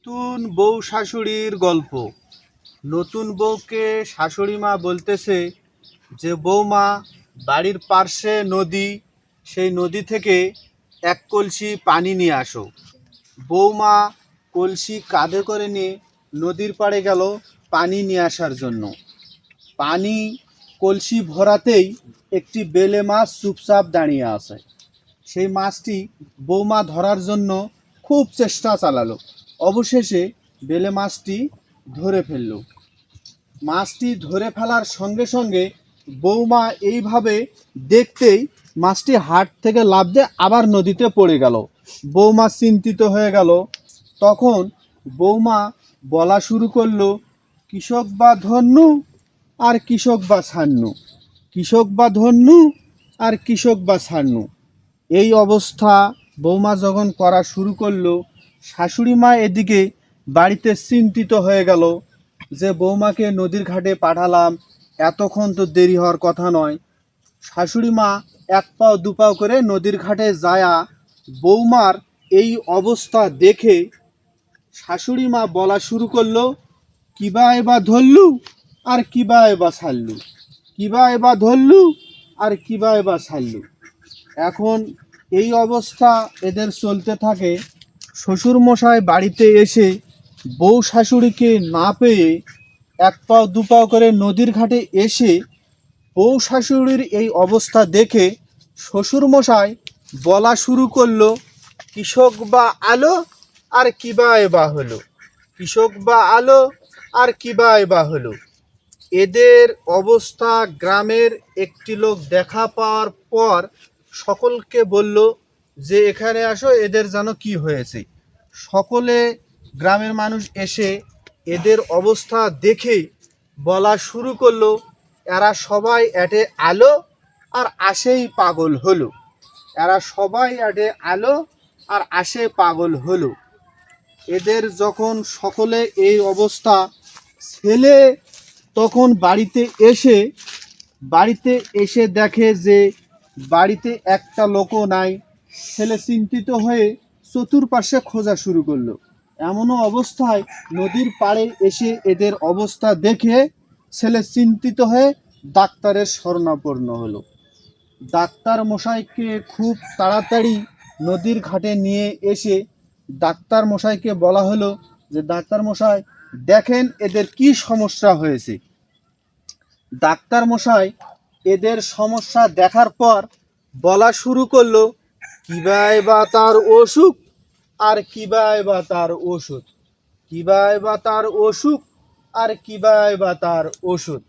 নতুন বউ শাশুড়ির গল্প। নতুন বউকে শাশুড়ি মা বলতেছে যে বৌমা, বাড়ির পার্শ্বে নদী, সেই নদী থেকে এক কলসি পানি নিয়ে আসো। বৌমা কলসি কাঁধে করে নিয়ে নদীর পাড়ে গেল পানি নিয়ে আসার জন্য। পানি কলসি ভরাতেই একটি বেলে মাছ চুপচাপ দাঁড়িয়ে আছে। সেই মাছটি বৌমা ধরার জন্য খুব চেষ্টা চালালো। অবশেষে বেলে মাছটি ধরে ফেলল। মাছটি ধরে ফেলার সঙ্গে সঙ্গে বৌমা এইভাবে দেখতেই মাছটি হাট থেকে লাফ দিয়ে আবার নদীতে পড়ে গেল। বৌমা চিন্তিত হয়ে গেল। তখন বৌমা বলা শুরু করলো, কৃষক বা ধন্যু আর কৃষক বা ছান্নু, কৃষক বা ধন্যু আর কৃষক বা ছান্নু। এই অবস্থা বৌমা যখন করা শুরু করলো, শাশুড়ি মা এদিকে বাড়িতে চিন্তিত হয়ে গেল যে বৌমাকে নদীর ঘাটে পাঠালাম, এতক্ষণ তো দেরি হওয়ার কথা নয়। শাশুড়ি মা এক পাও দু পাও করে নদীর ঘাটে যায়া বৌমার এই অবস্থা দেখে শাশুড়ি মা বলা শুরু করলো, কিবা এবা ধরলু আর কিবা এবা ছাড়লু, কিবা এবা ধরলু আর কিবা এবা ছাড়লু। এখন এই অবস্থা এদের চলতে থাকে। শ্বশুরমশাই বাড়িতে এসে বউ শাশুড়িকে না পেয়ে এক পাও দু পাও করে নদীর ঘাটে এসে বউ শাশুড়ির এই অবস্থা দেখে শ্বশুরমশাই বলা শুরু করলো, কৃষক বা আলো আর কিবা এবা হলো, কৃষক বা আলো আর কিবা এবা হলো। এদের অবস্থা গ্রামের একটি লোক দেখা পাওয়ার পর সকলকে বলল যে এখানে আসো, এদের যেন কি হয়েছে। সকলে গ্রামের মানুষ এসে এদের অবস্থা দেখে বলা শুরু করলো, এরা সবাই এটে আলো আর আসেই পাগল হলো, এরা সবাই এটে আলো আর আসে পাগল হলো। এদের যখন সকলে এই অবস্থা, ছেলে তখন বাড়িতে এসে দেখে যে বাড়িতে একটা লোকও নাই। ছেলে চিন্তিত হয়ে চতুর্পাশে খোঁজা শুরু করলো। এমনও অবস্থায় নদীর পাড়ে এসে এদের অবস্থা দেখে ছেলে চিন্তিত হয়ে ডাক্তারের শরণাপন্ন হলো। ডাক্তার মশাইকে খুব তাড়াতাড়ি নদীর ঘাটে নিয়ে এসে ডাক্তার মশাইকে বলা হলো যে ডাক্তার মশাই, দেখেন এদের কি সমস্যা হয়েছে। ডাক্তার মশাই এদের সমস্যা দেখার পর বলা শুরু করলো, কিবাই বা তার অসুখ আর কিবাই বা তার ওষুধ, কিবাই বা তার অসুখ আর কিবাই বা তার ওষুধ।